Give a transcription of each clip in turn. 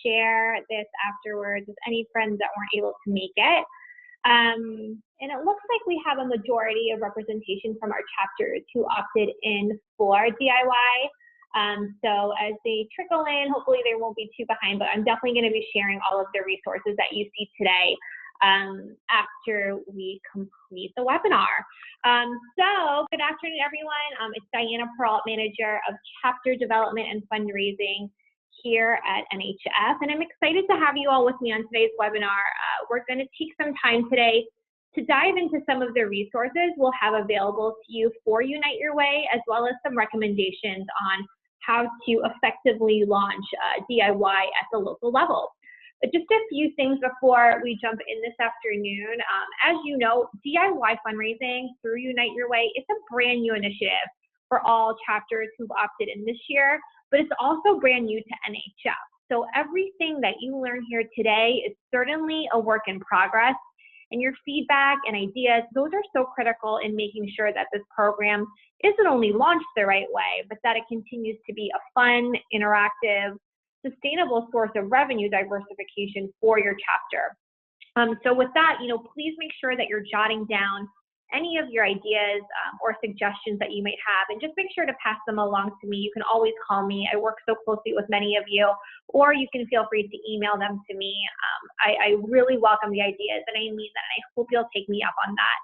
share this afterwards with any friends that weren't able to make it. And it looks like we have a majority of representation from our chapters who opted in for DIY. So as they trickle in, hopefully they won't be too behind, but I'm definitely going to be sharing all of the resources that you see today after we complete the webinar. So good afternoon, everyone. It's Diana Perrault, Manager of Chapter Development and Fundraising here at NHF, and I'm excited to have you all with me on today's webinar. We're going to take some time today to dive into some of the resources we'll have available to you for Unite Your Way, as well as some recommendations on how to effectively launch DIY at the local level. But just a few things before we jump in this afternoon. As you know, DIY fundraising through Unite Your Way, it's a brand new initiative for all chapters who've opted in this year, but it's also brand new to NHF. So everything that you learn here today is certainly a work in progress, and your feedback and ideas, those are so critical in making sure that this program isn't only launched the right way, but that it continues to be a fun, interactive, sustainable source of revenue diversification for your chapter. So with that, please make sure that you're jotting down any of your ideas or suggestions that you might have, and just make sure to pass them along to me. You can always call me. I work so closely with many of you, or you can feel free to email them to me. I really welcome the ideas, and I mean that, and I hope you'll take me up on that.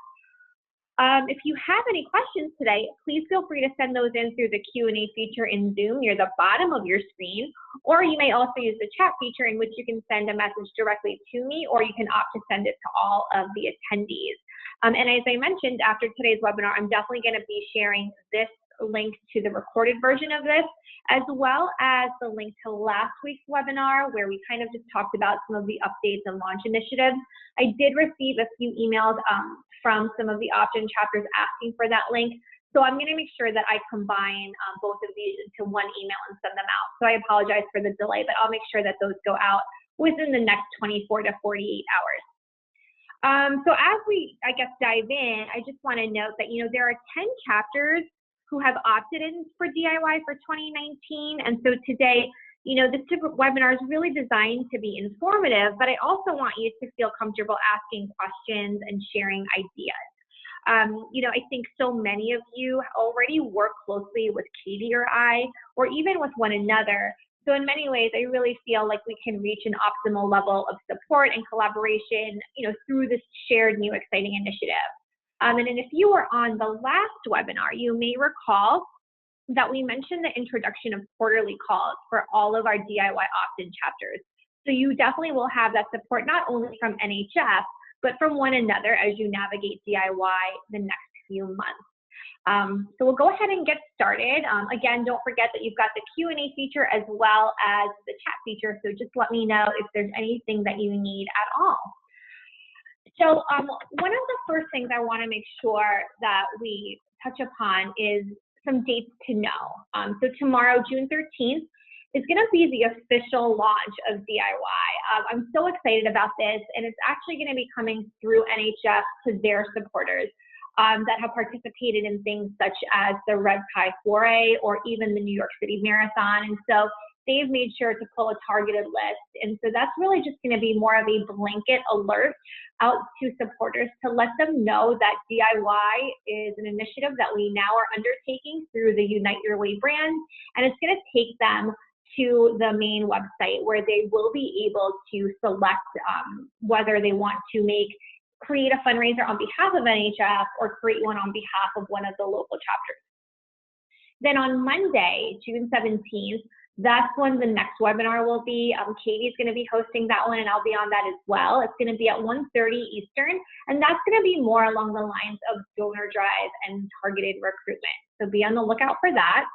If you have any questions today, please feel free to send those in through the Q&A feature in Zoom near the bottom of your screen, or you may also use the chat feature in which you can send a message directly to me, or you can opt to send it to all of the attendees. And as I mentioned, after today's webinar, I'm definitely going to be sharing this link to the recorded version of this, as well as the link to last week's webinar, where we kind of just talked about some of the updates and launch initiatives. I did receive a few emails from some of the opt-in chapters asking for that link. So I'm going to make sure that I combine both of these into one email and send them out. So I apologize for the delay, but I'll make sure that those go out within the next 24 to 48 hours. So as we, dive in, I just want to note that, there are 10 chapters who have opted in for DIY for 2019. And so today, this webinar is really designed to be informative, but I also want you to feel comfortable asking questions and sharing ideas. I think so many of you already work closely with Katie or I, or even with one another. So in many ways, I really feel like we can reach an optimal level of support and collaboration, through this shared new exciting initiative. And if you were on the last webinar, you may recall that we mentioned the introduction of quarterly calls for all of our DIY opt-in chapters. So you definitely will have that support not only from NHF, but from one another as you navigate DIY the next few months. So we'll go ahead and get started. Again, don't forget that you've got the Q&A feature as well as the chat feature, so just let me know if there's anything that you need at all. So one of the first things I want to make sure that we touch upon is some dates to know. So tomorrow, June 13th, is going to be the official launch of DIY. I'm so excited about this, and it's actually going to be coming through NHF to their supporters that have participated in things such as the Red Kai Foray or even the New York City Marathon. And so they've made sure to pull a targeted list. And so that's really just going to be more of a blanket alert out to supporters to let them know that DIY is an initiative that we now are undertaking through the Unite Your Way brand. And it's going to take them to the main website where they will be able to select whether they want to create a fundraiser on behalf of NHF or create one on behalf of one of the local chapters. Then on Monday, June 17th, that's when the next webinar will be. Katie's going to be hosting that one, and I'll be on that as well. It's going to be at 1:30 Eastern, and that's going to be more along the lines of donor drive and targeted recruitment. So be on the lookout for that.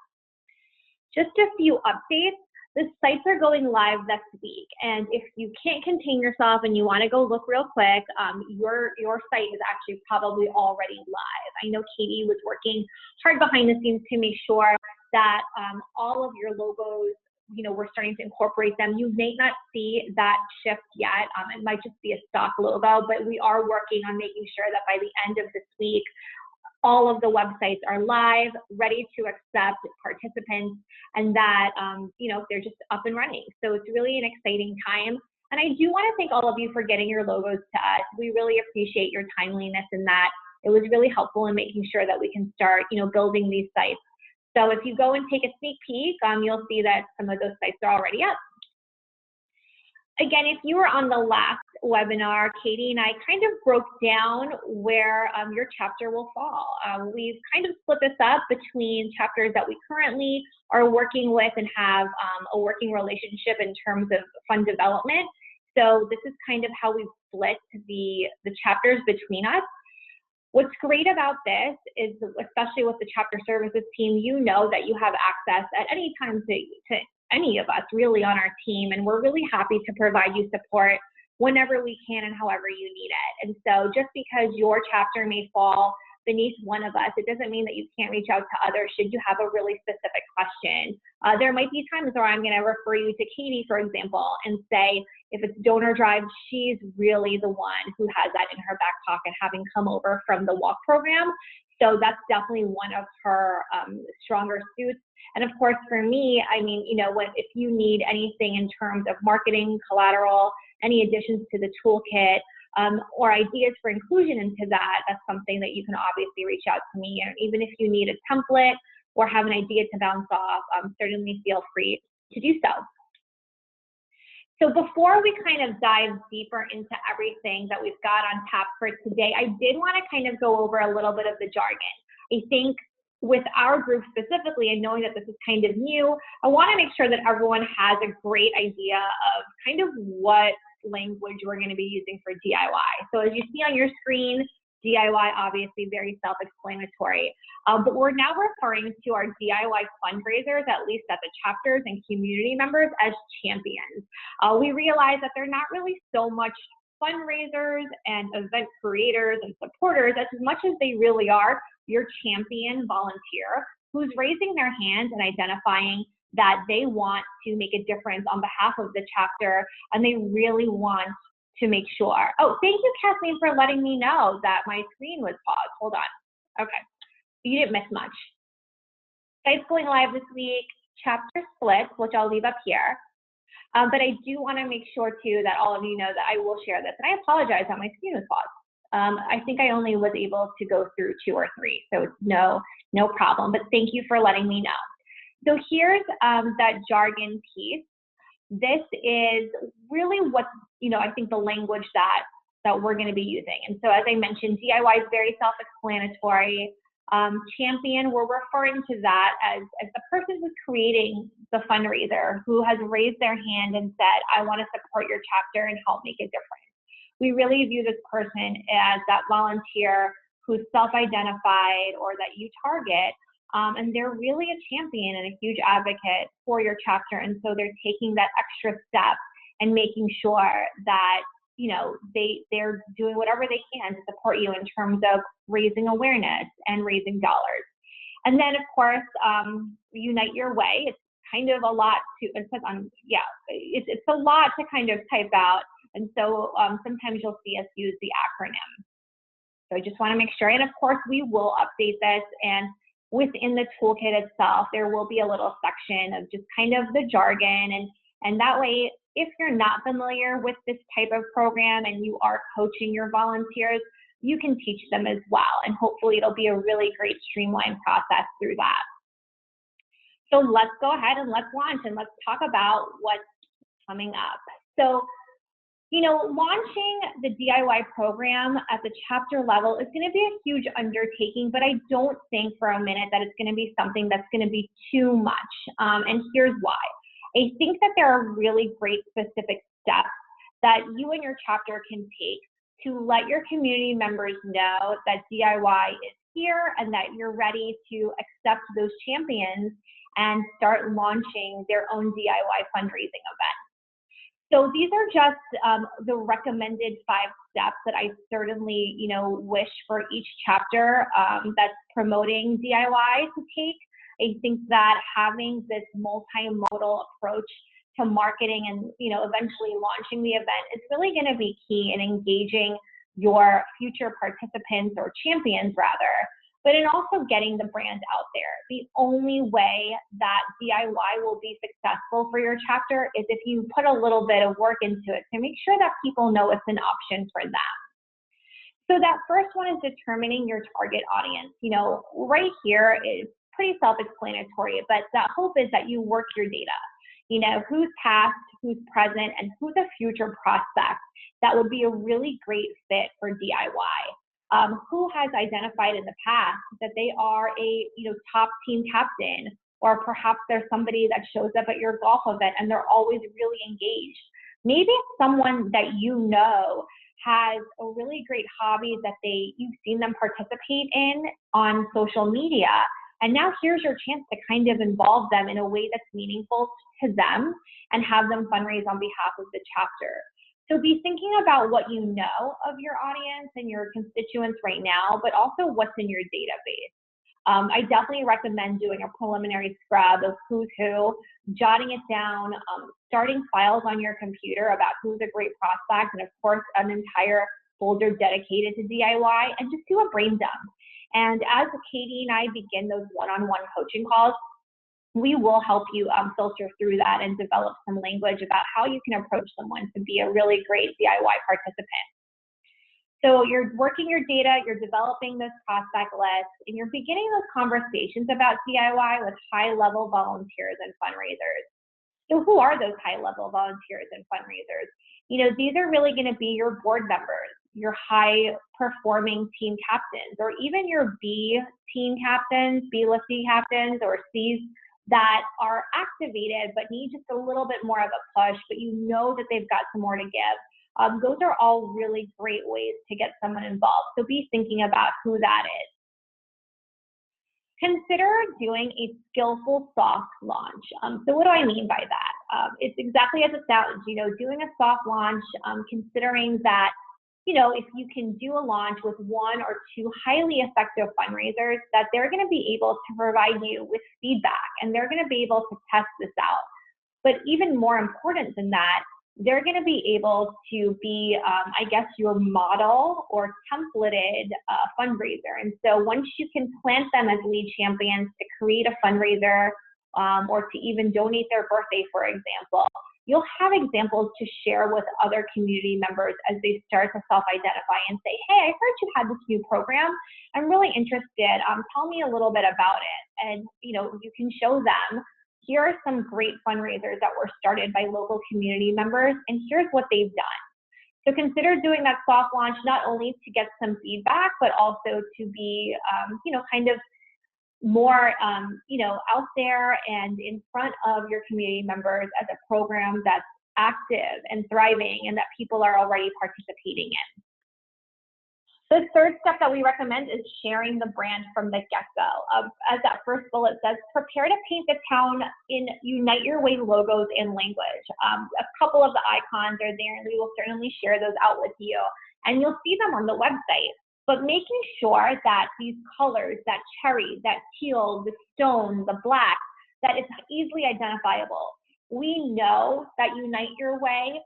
Just a few updates. The sites are going live next week, and if you can't contain yourself and you want to go look real quick, your site is actually probably already live. I know Katie was working hard behind the scenes to make sure that all of your logos, we're starting to incorporate them. You may not see that shift yet. It might just be a stock logo, but we are working on making sure that by the end of this week, all of the websites are live, ready to accept participants, and that, they're just up and running. So it's really an exciting time. And I do want to thank all of you for getting your logos to us. We really appreciate your timeliness in that. It was really helpful in making sure that we can start, building these sites. So if you go and take a sneak peek, you'll see that some of those sites are already up. Again, if you were on the last webinar, Katie and I kind of broke down where your chapter will fall. We've kind of split this up between chapters that we currently are working with and have a working relationship in terms of fund development. So this is kind of how we've split the chapters between us. What's great about this is, especially with the chapter services team, you know that you have access at any time to any of us really on our team, and we're really happy to provide you support whenever we can and however you need it. And so just because your chapter may fall beneath one of us, it doesn't mean that you can't reach out to others should you have a really specific question. There might be times where I'm going to refer you to Katie, for example, and say, if it's donor drive, she's really the one who has that in her back pocket, having come over from the walk program. So that's definitely one of her stronger suits. And of course, for me, if you need anything in terms of marketing, collateral, any additions to the toolkit, or ideas for inclusion into that, that's something that you can obviously reach out to me. And even if you need a template or have an idea to bounce off, certainly feel free to do so. So before we kind of dive deeper into everything that we've got on tap for today, I did want to kind of go over a little bit of the jargon. I think with our group specifically, and knowing that this is kind of new, I want to make sure that everyone has a great idea of kind of what language we're going to be using for DIY. So as you see on your screen, DIY, obviously very self-explanatory, but we're now referring to our DIY fundraisers, at least at the chapters and community members, as champions. We realize that they're not really so much fundraisers and event creators and supporters as much as they really are your champion volunteer who's raising their hand and identifying that they want to make a difference on behalf of the chapter, and they really want to make sure. Oh, thank you, Kathleen, for letting me know that my screen was paused. Hold on. Okay. You didn't miss much. Sites going live this week, chapter splits, which I'll leave up here. But I do want to make sure, too, that all of you know that I will share this. And I apologize that my screen was paused. I think I only was able to go through 2 or 3, so it's no problem. But thank you for letting me know. So here's that jargon piece. This is really what, I think the language that we're going to be using. And so as I mentioned, DIY is very self-explanatory. Champion, we're referring to that as the person who's creating the fundraiser, who has raised their hand and said, I want to support your chapter and help make a difference. We really view this person as that volunteer who's self-identified or that you target, and they're really a champion and a huge advocate for your chapter. And so they're taking that extra step and making sure that, they're doing whatever they can to support you in terms of raising awareness and raising dollars. And then, of course, Unite Your Way. It's kind of a lot it's a lot to kind of type out. And so sometimes you'll see us use the acronym. So I just want to make sure. And of course, we will update this. And within the toolkit itself, there will be a little section of just kind of the jargon. And that way, if you're not familiar with this type of program and you are coaching your volunteers, you can teach them as well. And hopefully it'll be a really great streamlined process through that. So let's go ahead and let's launch and let's talk about what's coming up. So, launching the DIY program at the chapter level is going to be a huge undertaking, but I don't think for a minute that it's going to be something that's going to be too much. And here's why. I think that there are really great specific steps that you and your chapter can take to let your community members know that DIY is here and that you're ready to accept those champions and start launching their own DIY fundraising event. So these are just the recommended 5 steps that I certainly, wish for each chapter that's promoting DIY to take. I think that having this multimodal approach to marketing and, eventually launching the event is really going to be key in engaging your future participants or champions rather but in also getting the brand out there. The only way that DIY will be successful for your chapter is if you put a little bit of work into it to make sure that people know it's an option for them. So that first one is determining your target audience. You know, right here is pretty self-explanatory, but the hope is that you work your data. You know, who's past, who's present, and who's a future prospect that would be a really great fit for DIY. Who has identified in the past that they are a top team captain, or perhaps there's somebody that shows up at your golf event and they're always really engaged. Maybe it's someone that you know has a really great hobby that you've seen them participate in on social media, and now here's your chance to kind of involve them in a way that's meaningful to them and have them fundraise on behalf of the chapter. So be thinking about what you know of your audience and your constituents right now, but also what's in your database. I definitely recommend doing a preliminary scrub of who's who, jotting it down, starting files on your computer about who's a great prospect, and of course, an entire folder dedicated to DIY, and just do a brain dump. And as Katie and I begin those one-on-one coaching calls, we will help you filter through that and develop some language about how you can approach someone to be a really great DIY participant. So you're working your data, you're developing those prospect lists, and you're beginning those conversations about DIY with high-level volunteers and fundraisers. So who are those high-level volunteers and fundraisers? You know, these are really going to be your board members, your high-performing team captains, or even your B team captains, B-list team captains, or C's that are activated but need just a little bit more of a push, but you know that they've got some more to give. Those are all really great ways to get someone involved. So be thinking about who that is. Consider doing a skillful soft launch. So what do I mean by that? It's exactly as it sounds, you know, doing a soft launch, considering that, you know, if you can do a launch with one or two highly effective fundraisers, that they're going to be able to provide you with feedback, and they're going to be able to test this out. But even more important than that, they're going to be able to be, I guess, your model or templated fundraiser. And so once you can plant them as lead champions to create a fundraiser or to even donate their birthday, for example, you'll have examples to share with other community members as they start to self-identify and say, hey, I heard you had this new program. I'm really interested. Tell me a little bit about it. And, you know, you can show them, here are some great fundraisers that were started by local community members, and here's what they've done. So consider doing that soft launch, not only to get some feedback, but also to be, you know, kind of more, you know, out there and in front of your community members as a program that's active and thriving and that people are already participating in. The third step that we recommend is sharing the brand from the get-go. As that first bullet says, prepare to paint the town in Unite Your Way logos and language. A couple of the icons are there, and we will certainly share those out with you. And you'll see them on the website. But making sure that these colors, that cherry, that teal, the stone, the black, that it's easily identifiable. We know that Unite Your Way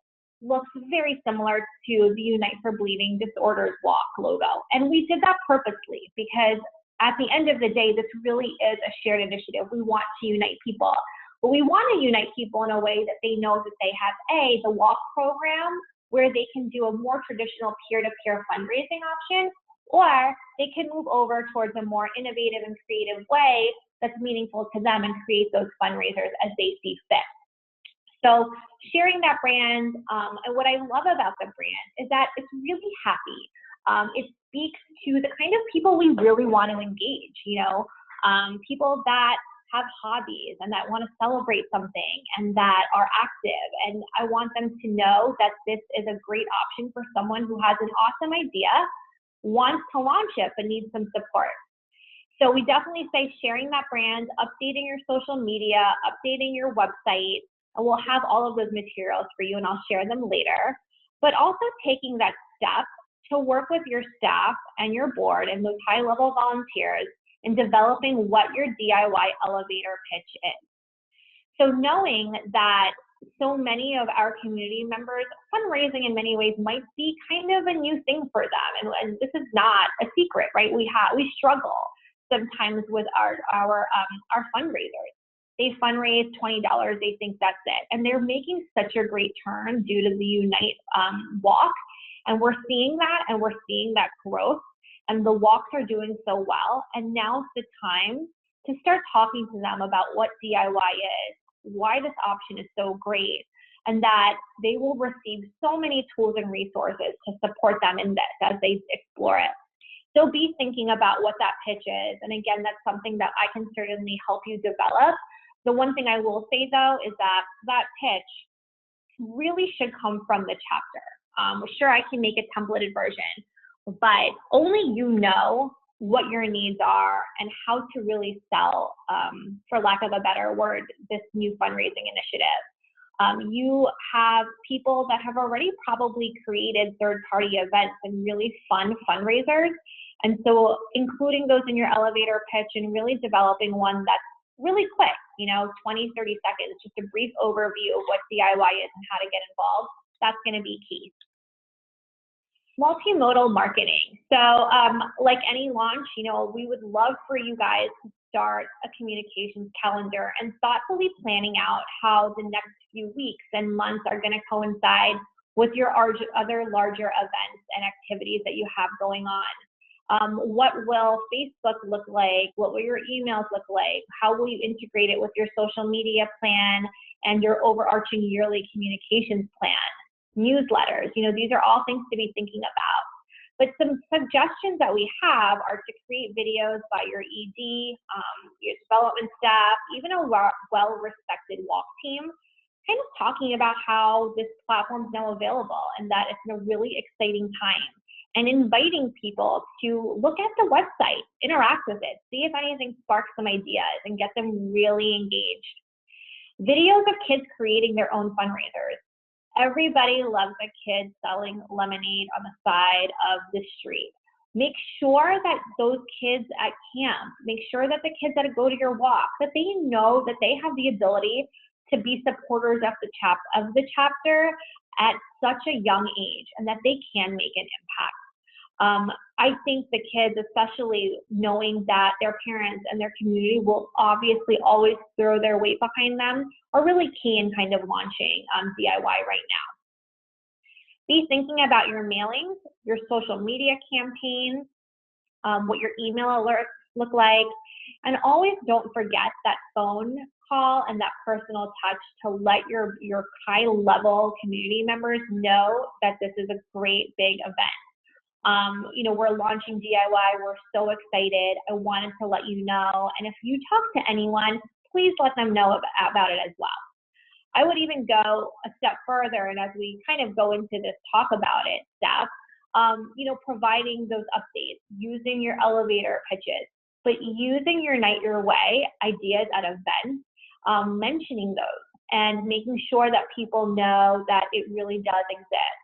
looks very similar to the Unite for Bleeding Disorders Walk logo. And we did that purposely because at the end of the day, this really is a shared initiative. We want to unite people, but we want to unite people in a way that they know that they have the walk program where they can do a more traditional peer-to-peer fundraising option, or they can move over towards a more innovative and creative way that's meaningful to them and create those fundraisers as they see fit. So sharing that brand, and what I love about the brand is that it's really happy. It speaks to the kind of people we really want to engage, you know, people that have hobbies and that want to celebrate something and that are active. And I want them to know that this is a great option for someone who has an awesome idea, wants to launch it, but needs some support. So we definitely say sharing that brand, updating your social media, updating your website, and we'll have all of those materials for you, and I'll share them later. But also taking that step to work with your staff and your board and those high-level volunteers in developing what your DIY elevator pitch is. So knowing that so many of our community members, fundraising in many ways might be kind of a new thing for them, and this is not a secret, right? We struggle. sometimes with our fundraisers. They fundraise $20, they think that's it. And they're making such a great turn due to the Unite walk. And we're seeing that, and we're seeing that growth, and the walks are doing so well. And now's the time to start talking to them about what DIY is, why this option is so great, and that they will receive so many tools and resources to support them in this as they explore it. So be thinking about what that pitch is. And again, that's something that I can certainly help you develop. The one thing I will say though is that that pitch really should come from the chapter. Sure, I can make a templated version, but only you know what your needs are and how to really sell, for lack of a better word, this new fundraising initiative. You have people that have already probably created third-party events and really fun fundraisers. And so including those in your elevator pitch and really developing one that's really quick, 20, 30 seconds, just a brief overview of what DIY is and how to get involved, that's going to be key. Multimodal marketing. So like any launch, we would love for you guys to start a communications calendar and thoughtfully planning out how the next few weeks and months are going to coincide with your other larger events and activities that you have going on. What will Facebook look like? What will your emails look like? How will you integrate it with your social media plan and your overarching yearly communications plan? Newsletters, these are all things to be thinking about. But some suggestions that we have are to create videos by your ED, your development staff, even a well-respected walk team, kind of talking about how this platform is now available and that it's a really exciting time. And inviting people to look at the website, interact with it, see if anything sparks some ideas and get them really engaged. Videos of kids creating their own fundraisers. Everybody loves a kid selling lemonade on the side of the street. Make sure that those kids at camp, make sure that the kids that go to your walk, that they know that they have the ability to be supporters of the chapter at such a young age and that they can make an impact. I think the kids, especially knowing that their parents and their community will obviously always throw their weight behind them, are really key in kind of launching DIY right now. Be thinking about your mailings, your social media campaigns, what your email alerts look like, and always don't forget that phone call and that personal touch to let your high-level community members know that this is a great big event. We're launching DIY. We're so excited. I wanted to let you know. And if you talk to anyone, please let them know about it as well. I would even go a step further, and as we kind of go into this talk about it step, providing those updates, using your elevator pitches, but using your Night Your Way ideas at events, mentioning those, and making sure that people know that it really does exist.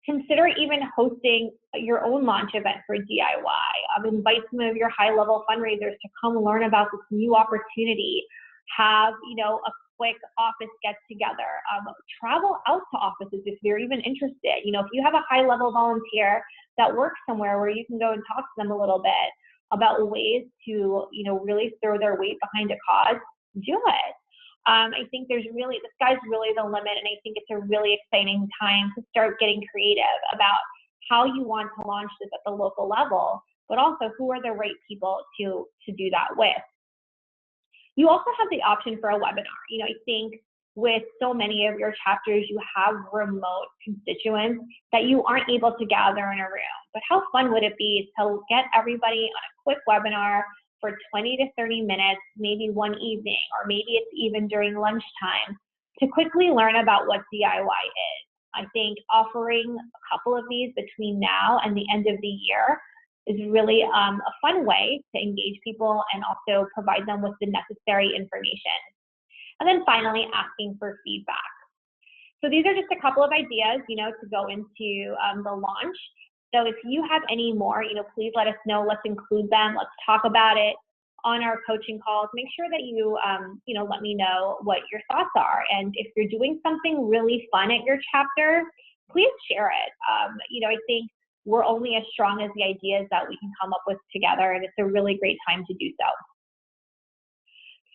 Consider even hosting your own launch event for DIY. Invite some of your high-level fundraisers to come learn about this new opportunity. Have, a quick office get-together. Travel out to offices if you're even interested. If you have a high-level volunteer that works somewhere where you can go and talk to them a little bit about ways to, really throw their weight behind a cause, do it. I think the sky's really the limit, and I think it's a really exciting time to start getting creative about how you want to launch this at the local level, but also who are the right people to do that with. You also have the option for a webinar. I think with so many of your chapters, you have remote constituents that you aren't able to gather in a room. But how fun would it be to get everybody on a quick webinar for 20 to 30 minutes, maybe one evening, or maybe it's even during lunchtime, to quickly learn about what DIY is. I think offering a couple of these between now and the end of the year is really a fun way to engage people and also provide them with the necessary information. And then finally, asking for feedback. So these are just a couple of ideas, to go into the launch. So if you have any more, please let us know. Let's include them. Let's talk about it on our coaching calls. Make sure that you, let me know what your thoughts are. And if you're doing something really fun at your chapter, please share it. I think we're only as strong as the ideas that we can come up with together, and it's a really great time to do so.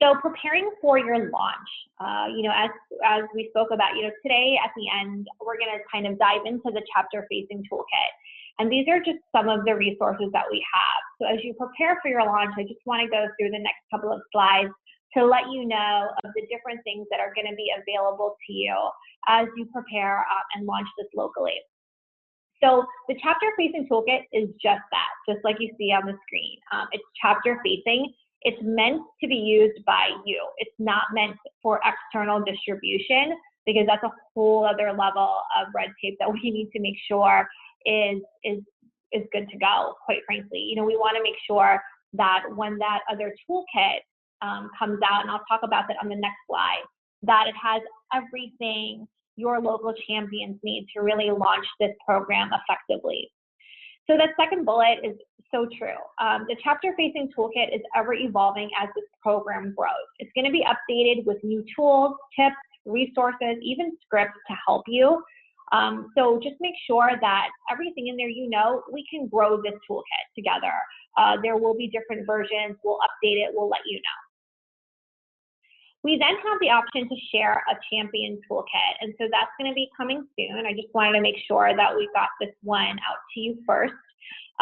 So preparing for your launch, as we spoke about, today at the end, we're going to kind of dive into the chapter facing toolkit. And these are just some of the resources that we have. So as you prepare for your launch, I just want to go through the next couple of slides to let you know of the different things that are going to be available to you as you prepare and launch this locally. So the chapter facing toolkit is just that, just like you see on the screen. It's chapter facing. It's meant to be used by you. It's not meant for external distribution, because that's a whole other level of red tape that we need to make sure is good to go, quite frankly. We want to make sure that when that other toolkit comes out, and I'll talk about that on the next slide, that it has everything your local champions need to really launch this program effectively. So that second bullet is so true. The chapter facing toolkit is ever evolving as this program grows. It's going to be updated with new tools, tips, resources, even scripts to help you. So just make sure that everything in there, we can grow this toolkit together. There will be different versions. We'll update it. We'll let you know. We then have the option to share a champion toolkit. And so that's going to be coming soon. I just wanted to make sure that we got this one out to you first.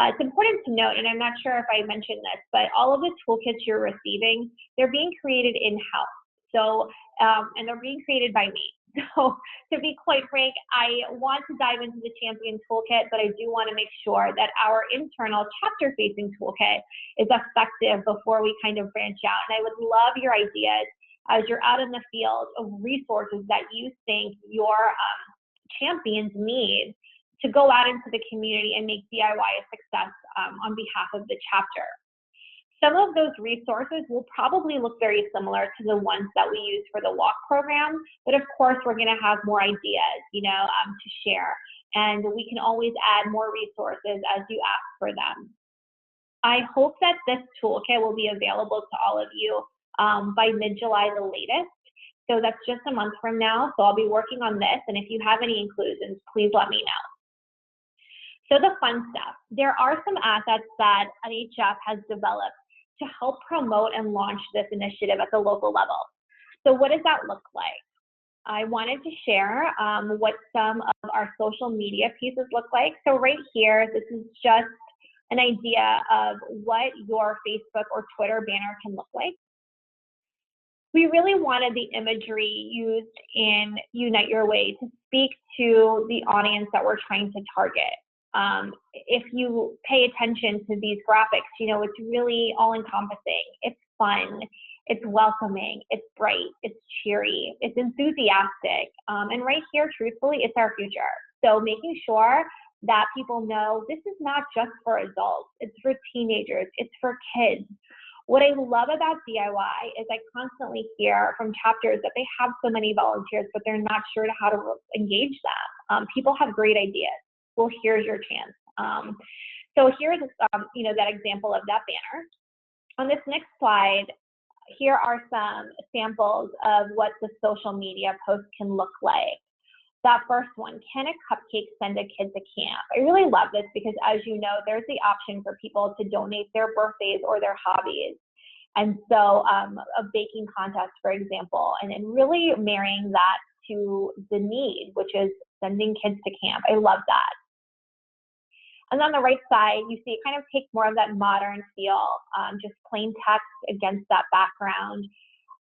It's important to note, and I'm not sure if I mentioned this, but all of the toolkits you're receiving, they're being created in-house. So, and they're being created by me. So to be quite frank, I want to dive into the champion toolkit, but I do want to make sure that our internal chapter facing toolkit is effective before we kind of branch out. And I would love your ideas as you're out in the field of resources that you think your champions need to go out into the community and make DIY a success on behalf of the chapter. Some of those resources will probably look very similar to the ones that we use for the walk program, but of course we're going to have more ideas, to share, and we can always add more resources as you ask for them. I hope that this toolkit will be available to all of you by mid-July, the latest. So that's just a month from now. So I'll be working on this, and if you have any inclusions, please let me know. So the fun stuff. There are some assets that NHF has developed to help promote and launch this initiative at the local level. So what does that look like? I wanted to share what some of our social media pieces look like. So right here, this is just an idea of what your Facebook or Twitter banner can look like. We really wanted the imagery used in Unite Your Way to speak to the audience that we're trying to target. If you pay attention to these graphics, it's really all-encompassing. It's fun, it's welcoming, it's bright, it's cheery, it's enthusiastic, and right here, truthfully, it's our future. So making sure that people know this is not just for adults, it's for teenagers, it's for kids. What I love about DIY is I constantly hear from chapters that they have so many volunteers, but they're not sure how to engage them. People have great ideas. Well, here's your chance. So here's that example of that banner. On this next slide, here are some samples of what the social media post can look like. That first one, can a cupcake send a kid to camp? I really love this because, as you know, there's the option for people to donate their birthdays or their hobbies. And so a baking contest, for example, and then really marrying that to the need, which is sending kids to camp. I love that. And on the right side, you see it kind of takes more of that modern feel, just plain text against that background.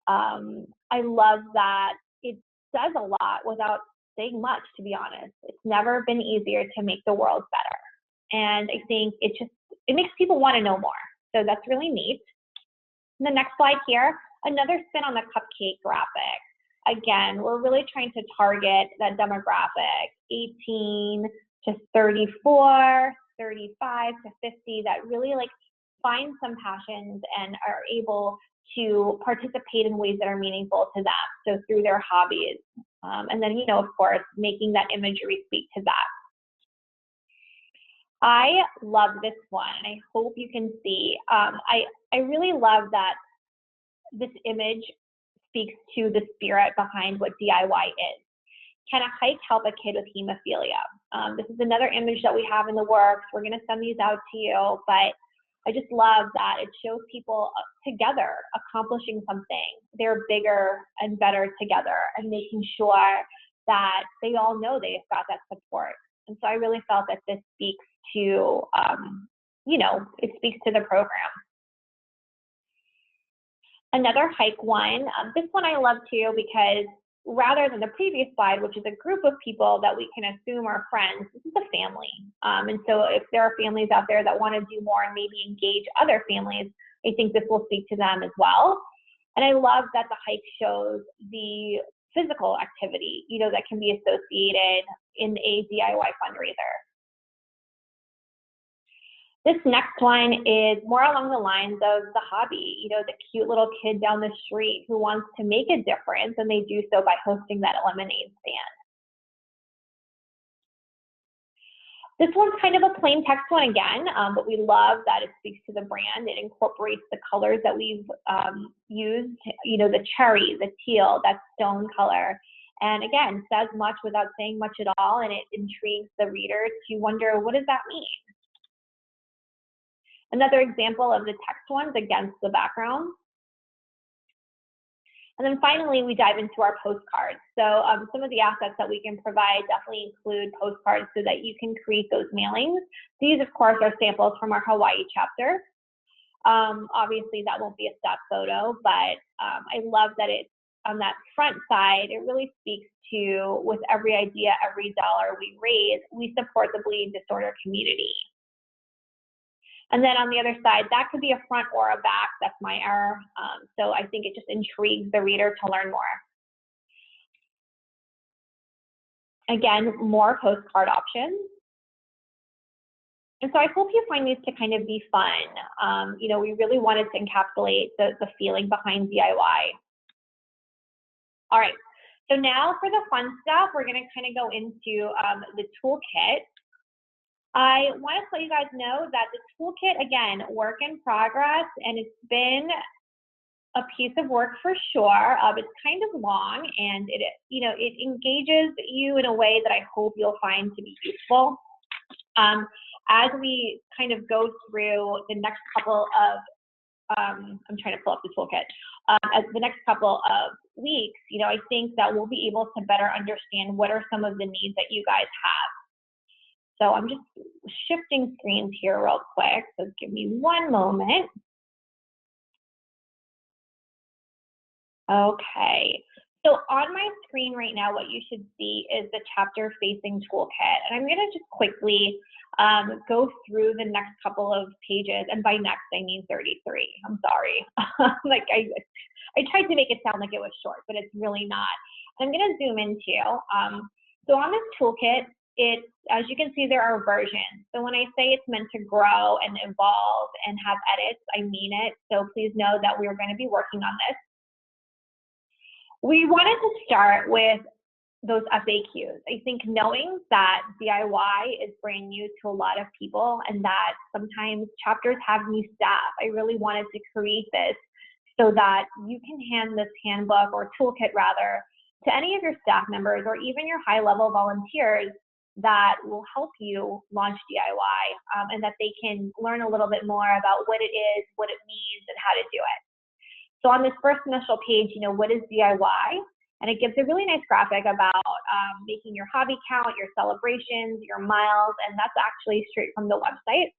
I love that it says a lot without saying much, to be honest. It's never been easier to make the world better. And I think it makes people want to know more. So that's really neat. And the next slide here, another spin on the cupcake graphic. Again, we're really trying to target that demographic, 18 to 34, 35 to 50, that really find some passions and are able to participate in ways that are meaningful to them. So through their hobbies. And then, of course, making that imagery speak to that. I love this one. I hope you can see. I really love that this image speaks to the spirit behind what DIY is. Can a hike help a kid with hemophilia? This is another image that we have in the works. We're going to send these out to you, but I just love that it shows people together accomplishing something. They're bigger and better together, and making sure that they all know they've got that support. And so I really felt that this speaks to, it speaks to the program. Another hike one, this one I love too, because rather than the previous slide, which is a group of people that we can assume are friends, this is a family. And so if there are families out there that want to do more and maybe engage other families, I think this will speak to them as well. And I love that the hike shows the physical activity, that can be associated in a DIY fundraiser. This next one is more along the lines of the hobby, the cute little kid down the street who wants to make a difference, and they do so by hosting that lemonade stand. This one's kind of a plain text one again, but we love that it speaks to the brand. It incorporates the colors that we've used, the cherry, the teal, that stone color. And again, says much without saying much at all, and it intrigues the reader to wonder, what does that mean? Another example of the text ones against the background. And then finally, we dive into our postcards. So some of the assets that we can provide definitely include postcards so that you can create those mailings. These, of course, are samples from our Hawaii chapter. Obviously, that won't be a stock photo, but I love that it, on that front side, it really speaks to, with every idea, every dollar we raise, we support the bleeding disorder community. And then on the other side, that could be a front or a back. That's my error. So I think it just intrigues the reader to learn more. Again, more postcard options. And so I hope you find these to kind of be fun. We really wanted to encapsulate the feeling behind DIY. All right, so now for the fun stuff, we're gonna kind of go into the toolkit. I want to let you guys know that the toolkit, again, work in progress, and it's been a piece of work for sure. It's kind of long, and it engages you in a way that I hope you'll find to be useful. As we kind of go through the next couple of, I'm trying to pull up the toolkit, as the next couple of weeks, I think that we'll be able to better understand what are some of the needs that you guys have. So I'm just shifting screens here real quick, so give me one moment. Okay, so on my screen right now, what you should see is the chapter facing toolkit. And I'm gonna just quickly go through the next couple of pages, and by next, I mean 33, I'm sorry. Like I tried to make it sound like it was short, but it's really not. I'm gonna zoom into, so on this toolkit, as you can see, there are versions. So when I say it's meant to grow and evolve and have edits, I mean it. So please know that we're going to be working on this. We wanted to start with those FAQs. I think knowing that DIY is brand new to a lot of people, and that sometimes chapters have new staff, I really wanted to create this so that you can hand this handbook, or toolkit rather, to any of your staff members or even your high-level volunteers that will help you launch DIY, and that they can learn a little bit more about what it is, what it means, and how to do it. So on this first initial page, what is DIY? And it gives a really nice graphic about making your hobby count, your celebrations, your miles, and that's actually straight from the website.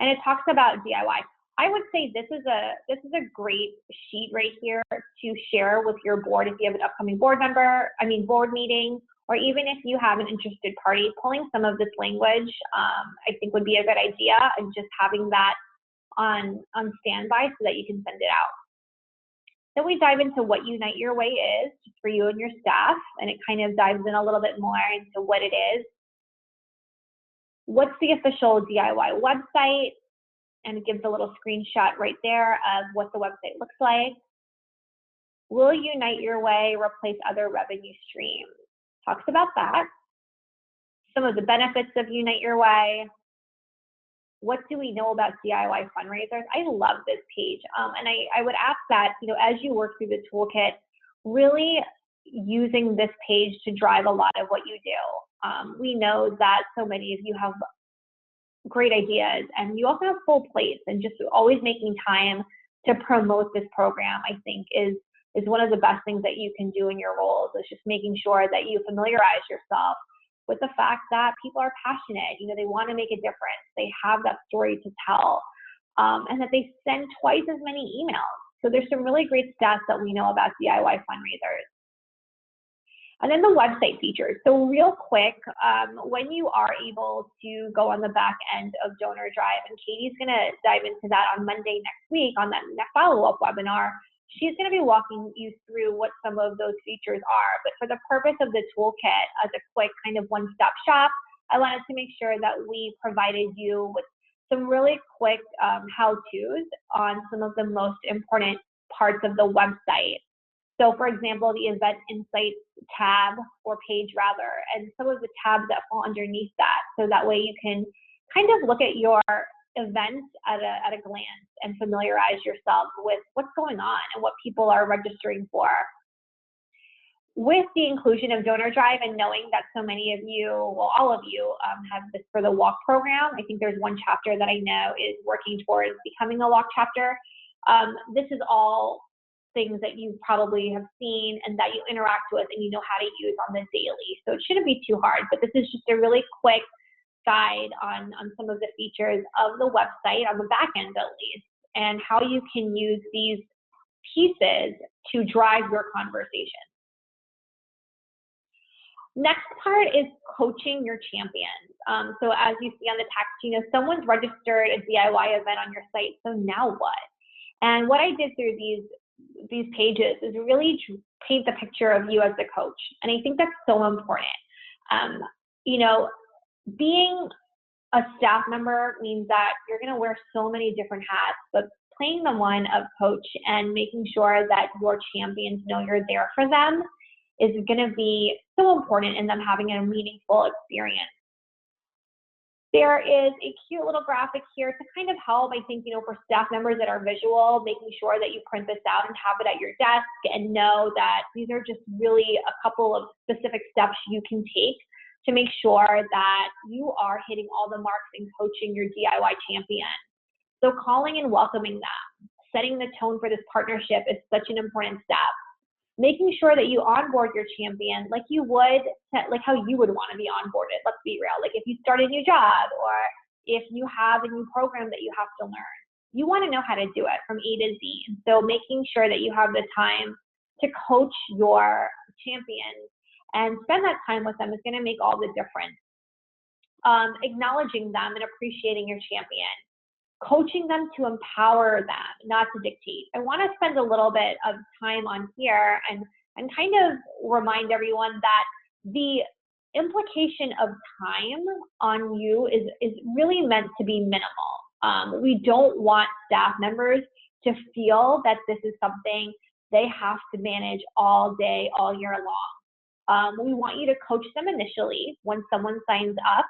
And it talks about DIY. I would say this is a great sheet right here to share with your board if you have an upcoming board meeting, or even if you have an interested party. Pulling some of this language, I think would be a good idea, and just having that on standby so that you can send it out. Then we dive into what Unite Your Way is, just for you and your staff, and it kind of dives in a little bit more into what it is. What's the official DIY website? And it gives a little screenshot right there of what the website looks like. Will Unite Your Way replace other revenue streams? Talks about that. Some of the benefits of Unite Your Way. What do we know about DIY fundraisers? I love this page. And I would ask that, as you work through the toolkit, really using this page to drive a lot of what you do. We know that so many of you have great ideas, and you also have full plates, and just always making time to promote this program, I think, is one of the best things that you can do in your roles, is just making sure that you familiarize yourself with the fact that people are passionate, you know, they want to make a difference, they have that story to tell, and that they send twice as many emails. So there's some really great stats that we know about DIY fundraisers. And then the website features. So real quick, when you are able to go on the back end of Donor Drive, and Katie's gonna dive into that on Monday next week on that follow-up webinar, she's gonna be walking you through what some of those features are. But for the purpose of the toolkit, as a quick kind of one-stop shop, I wanted to make sure that we provided you with some really quick how-tos on some of the most important parts of the website. So for example, the Event Insights tab, or page rather, and some of the tabs that fall underneath that. So that way you can kind of look at your events at a glance and familiarize yourself with what's going on and what people are registering for. With the inclusion of Donor Drive, and knowing that so many of you, well, all of you have this for the walk program, I think there's one chapter that I know is working towards becoming a walk chapter. This is all things that you probably have seen and that you interact with and you know how to use on the daily. So it shouldn't be too hard, but this is just a really quick guide on some of the features of the website, on the back end at least, and how you can use these pieces to drive your conversation. Next part is coaching your champions. So as you see on the text, you know, someone's registered a DIY event on your site, so now what? And what I did through these pages is really paint the picture of you as the coach. And I think that's so important. You know, being a staff member means that you're going to wear so many different hats, but playing the one of coach and making sure that your champions know you're there for them is going to be so important in them having a meaningful experience. There is a cute little graphic here to kind of help, I think, you know, for staff members that are visual, making sure that you print this out and have it at your desk, and know that these are just really a couple of specific steps you can take to make sure that you are hitting all the marks in coaching your DIY champion. So calling and welcoming them, setting the tone for this partnership is such an important step. Making sure that you onboard your champion like you would, like how you would want to be onboarded. Let's be real. Like if you start a new job, or if you have a new program that you have to learn, you want to know how to do it from A to Z. And so making sure that you have the time to coach your champions and spend that time with them is going to make all the difference. Acknowledging them and appreciating your champion. Coaching them to empower them, not to dictate. I want to spend a little bit of time on here and kind of remind everyone that the implication of time on you is really meant to be minimal. We don't want staff members to feel that this is something they have to manage all day, all year long. We want you to coach them initially when someone signs up,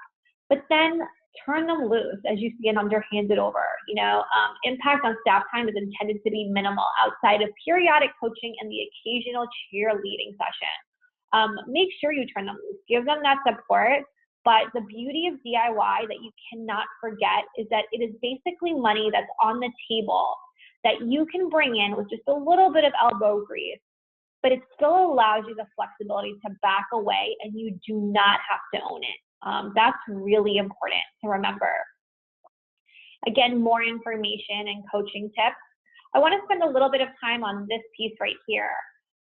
but then turn them loose as you see an underhanded over. You know, impact on staff time is intended to be minimal outside of periodic coaching and the occasional cheerleading session. Make sure you turn them loose, give them that support. But the beauty of DIY that you cannot forget is that it is basically money that's on the table that you can bring in with just a little bit of elbow grease, but it still allows you the flexibility to back away, and you do not have to own it. That's really important to remember. Again, more information and coaching tips. I want to spend a little bit of time on this piece right here.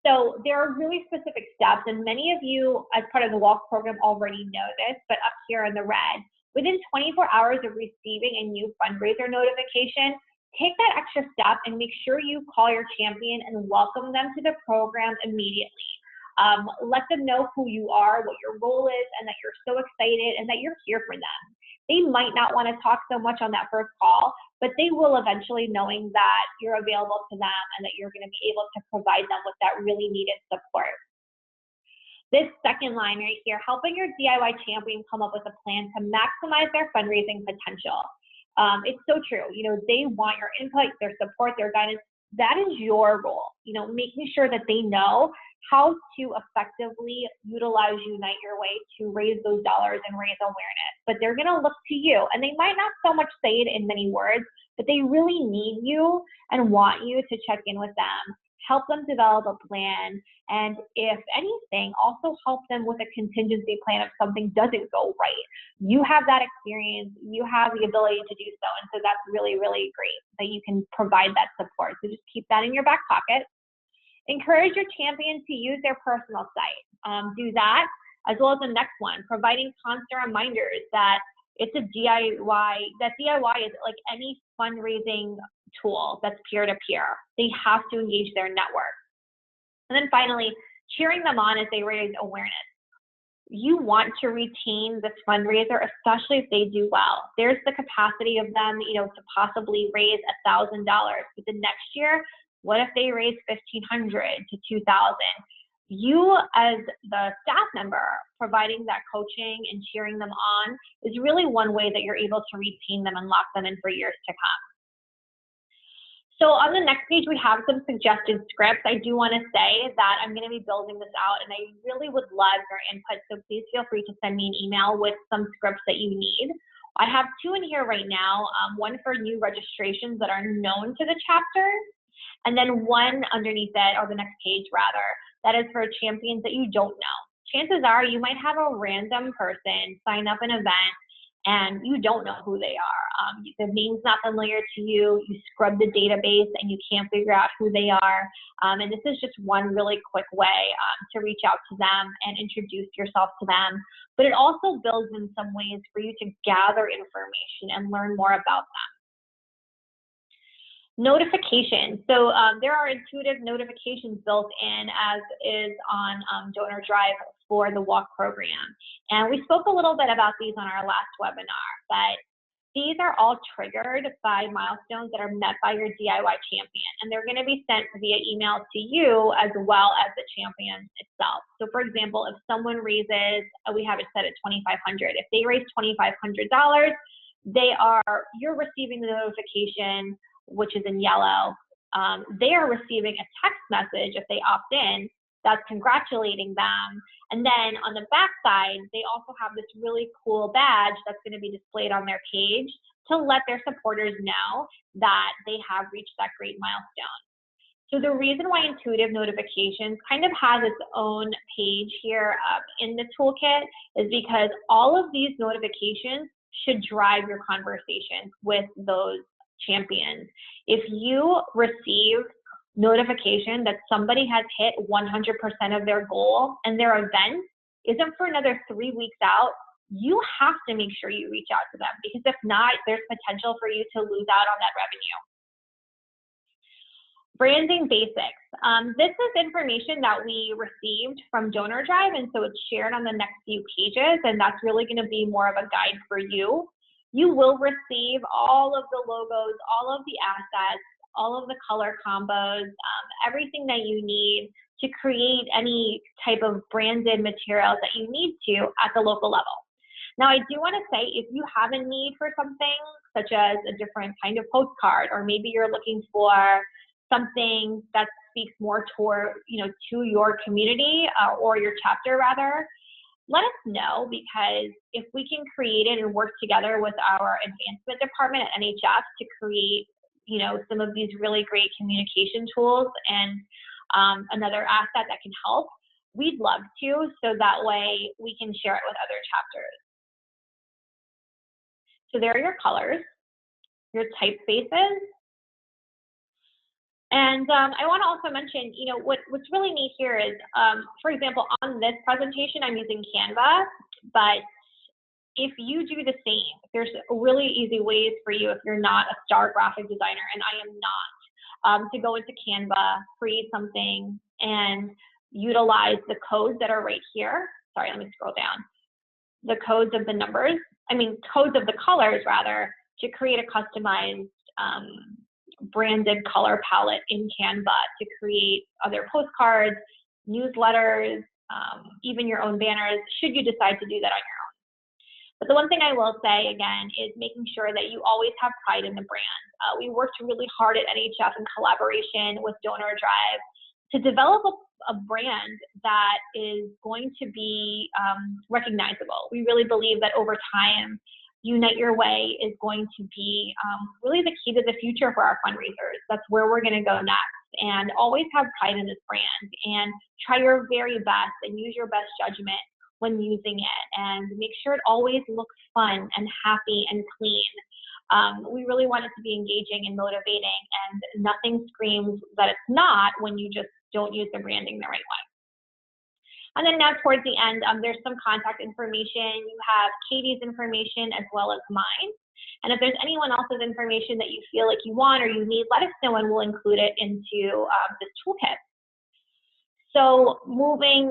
So there are really specific steps, and many of you as part of the walk program already know this, but up here in the red, within 24 hours of receiving a new fundraiser notification, take that extra step and make sure you call your champion and welcome them to the program immediately. Let them know who you are, what your role is, and that you're so excited and that you're here for them. They might not want to talk so much on that first call, but they will eventually, knowing that you're available to them and that you're going to be able to provide them with that really needed support. This second line right here, helping your DIY champion come up with a plan to maximize their fundraising potential. It's so true. You know, they want your input, their support, their guidance. that is your role, making sure that they know how to effectively utilize Unite Your Way to raise those dollars and raise awareness. But they're going to look to you, and they might not so much say it in many words, but they really need you and want you to check in with them, help them develop a plan, and if anything, also help them with a contingency plan if something doesn't go right. You have that experience, you have the ability to do so, and so that's really, really great that you can provide that support. So just keep that in your back pocket. Encourage your champion to use their personal site. Do that, as well as the next one, providing constant reminders that it's a DIY, that DIY is like any fundraising tool that's peer-to-peer. They have to engage their network. And then finally, cheering them on as they raise awareness. You want to retain this fundraiser, especially if they do well. There's the capacity of them, to possibly raise $1,000. But the next year, what if they raise $1,500 to $2,000? You, as the staff member, providing that coaching and cheering them on is really one way that you're able to retain them and lock them in for years to come. So on the next page, we have some suggested scripts. I do want to say that I'm going to be building this out, and I really would love your input. So please feel free to send me an email with some scripts that you need. I have two in here right now, one for new registrations that are known to the chapter, and then one underneath it, or the next page rather, that is for champions that you don't know. Chances are you might have a random person sign up an event and you don't know who they are. The name's not familiar to you, you scrub the database and you can't figure out who they are. And this is just one really quick way to reach out to them and introduce yourself to them. But it also builds in some ways for you to gather information and learn more about them. Notifications. So there are intuitive notifications built in, as is on Donor Drive for the walk program. And we spoke a little bit about these on our last webinar, but these are all triggered by milestones that are met by your DIY champion. And they're going to be sent via email to you as well as the champion itself. So for example, if someone raises, we have it set at $2,500. If they raise $2,500, you're receiving the notification, which is in yellow. They are receiving a text message if they opt in that's congratulating them. And then on the back side, they also have this really cool badge that's going to be displayed on their page to let their supporters know that they have reached that great milestone. So the reason why intuitive notifications kind of has its own page here in the toolkit is because all of these notifications should drive your conversations with those champions. If you receive notification that somebody has hit 100% of their goal and their event isn't for another 3 weeks out, you have to make sure you reach out to them, because if not, there's potential for you to lose out on that revenue. Branding basics. This is information that we received from Donor Drive, and so it's shared on the next few pages, and that's really going to be more of a guide for you. You will receive all of the logos, all of the assets, all of the color combos, everything that you need to create any type of branded materials that you need to at the local level. Now, I do want to say, if you have a need for something such as a different kind of postcard, or maybe you're looking for something that speaks more toward, to your community or your chapter rather, let us know, because if we can create it and work together with our advancement department at NHF to create, some of these really great communication tools and another asset that can help, we'd love to, so that way we can share it with other chapters. So there are your colors, your typefaces. And I want to also mention, what's really neat here is, for example, on this presentation, I'm using Canva, but if you do the same, there's really easy ways for you, if you're not a star graphic designer, and I am not, to go into Canva, create something, and utilize the codes that are right here. Sorry, let me scroll down. The codes of the numbers, codes of the colors rather, to create a customized branded color palette in Canva to create other postcards, newsletters, even your own banners, should you decide to do that on your own. But the one thing I will say again is making sure that you always have pride in the brand. We worked really hard at NHF in collaboration with Donor Drive to develop a brand that is going to be recognizable. We really believe that over time, Unite Your Way is going to be really the key to the future for our fundraisers. That's where we're going to go next. And always have pride in this brand and try your very best and use your best judgment when using it, and make sure it always looks fun and happy and clean. We really want it to be engaging and motivating, and nothing screams that it's not when you just don't use the branding the right way. And then now towards the end, there's some contact information. You have Katie's information as well as mine. And if there's anyone else's information that you feel like you want or you need, let us know and we'll include it into this toolkit. So moving,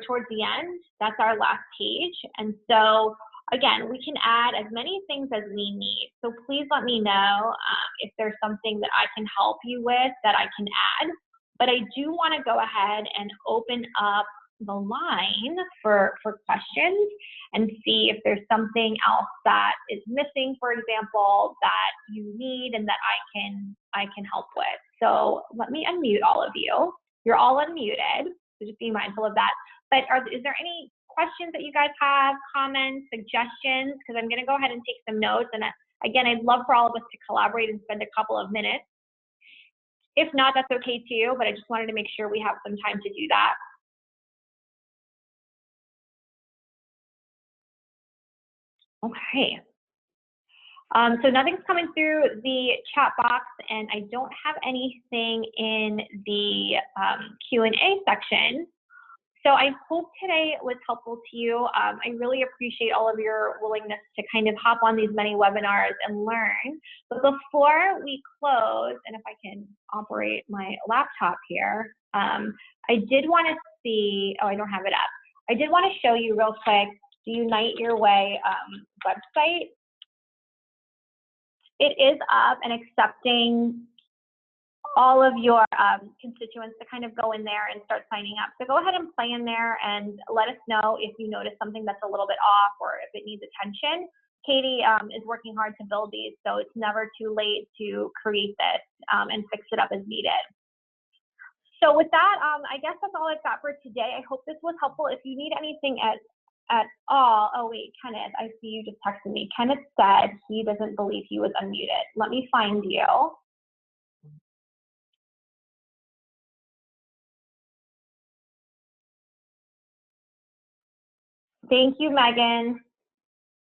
towards the end, that's our last page. And so again, we can add as many things as we need. So please let me know if there's something that I can help you with that I can add. But I do want to go ahead and open up the line for questions and see if there's something else that is missing, for example, that you need and that I can help with. So let me unmute all of you. You're all unmuted, so just be mindful of that. But is there any questions that you guys have, comments, suggestions? Because I'm going to go ahead and take some notes. And again, I'd love for all of us to collaborate and spend a couple of minutes. If not, that's okay too, but I just wanted to make sure we have some time to do that. Okay. So nothing's coming through the chat box, and I don't have anything in the Q&A section. So I hope today was helpful to you. I really appreciate all of your willingness to kind of hop on these many webinars and learn. But before we close, and if I can operate my laptop here, I did want to see, oh, I don't have it up. I did want to show you real quick the Unite Your Way website. It is up and accepting all of your constituents to kind of go in there and start signing up. So go ahead and play in there and let us know if you notice something that's a little bit off or if it needs attention. Katie is working hard to build these, so it's never too late to create this and fix it up as needed. So with that, I guess that's all I've got for today. I hope this was helpful. If you need anything at all, oh wait, Kenneth, I see you just texted me. Kenneth said he doesn't believe he was unmuted. Let me find you. Thank you, Megan.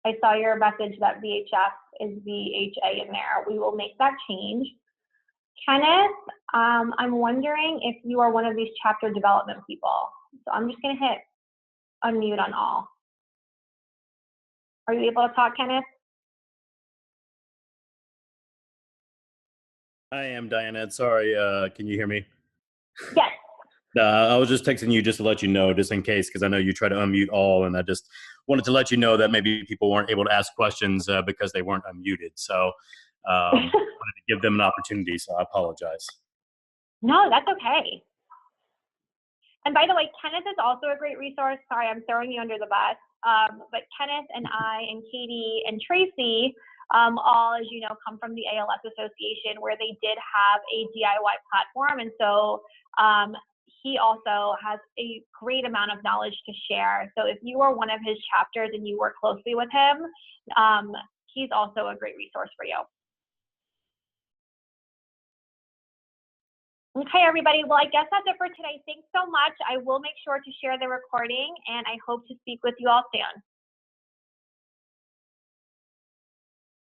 I saw your message that VHF is VHA in there. We will make that change. Kenneth, I'm wondering if you are one of these chapter development people. So I'm just going to hit unmute on all. Are you able to talk, Kenneth? I am, Diana. Sorry, can you hear me? Yes. I was just texting you just to let you know, just in case, because I know you try to unmute all, and I just wanted to let you know that maybe people weren't able to ask questions because they weren't unmuted. So I wanted to give them an opportunity, so I apologize. No, that's okay. And by the way, Kenneth is also a great resource. Sorry, I'm throwing you under the bus. But Kenneth and I and Katie and Tracy all, as you know, come from the ALS Association, where they did have a DIY platform. And so he also has a great amount of knowledge to share. So if you are one of his chapters and you work closely with him, he's also a great resource for you. Okay, everybody. Well, I guess that's it for today. Thanks so much. I will make sure to share the recording, and I hope to speak with you all soon.